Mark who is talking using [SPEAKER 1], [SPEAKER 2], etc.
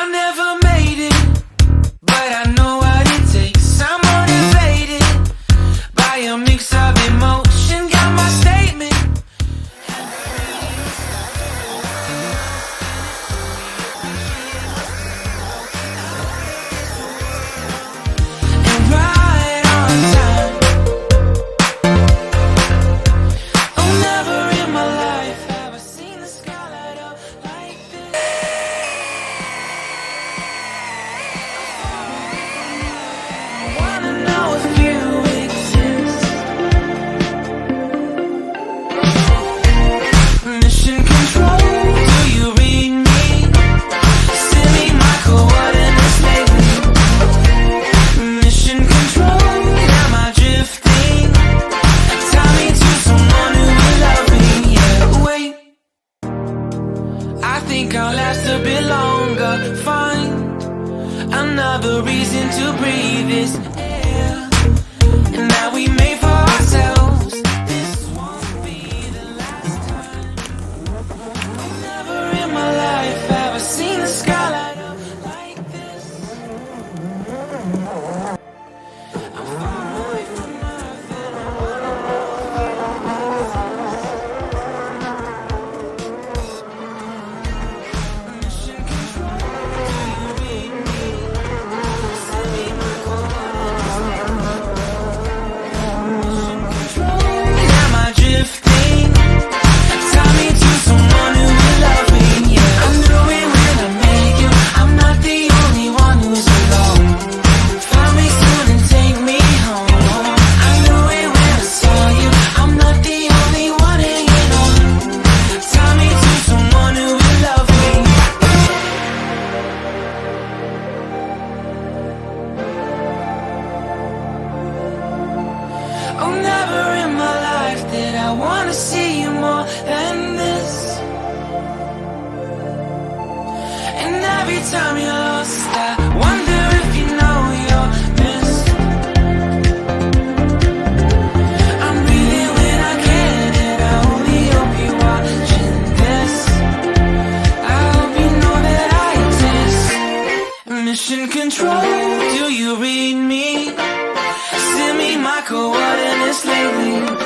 [SPEAKER 1] I never made it, but I know what it takes. I'm motivated by a mix of emotion. Got my statement. And right on time. Oh, never in my life have I seen the sky light up like this. I wanna know if you exist. Mission control, do you read me? Send me my coordinates lately. Mission control, am I drifting? Tie me to someone who will love me. Yeah, wait, I think I'll last a bit longer. Find another reason to breathe this air. And now we made for ourselves. This won't be the last time. Never in my life have I seen the sky light up like this. I'm far away from Earth and I wanna know if mission control, do you read me? Send me my coordinates. Mission control, am I drifting? Tie me to someone who will love me. Yeah, I knew it when I met you. I'm not the only one who's alone. Find me soon and take me home. I knew it when I saw you. I'm not the only one hanging on. Tie me to someone who will love me. Oh, never in my life did I wanna see you more than this. And every time you're lost, I wonder if you know you're missed. I'm breathing when I can, and I only hope you're watching this. I hope you know that I exist. Mission control, do you read me? Send me my coordinates lately.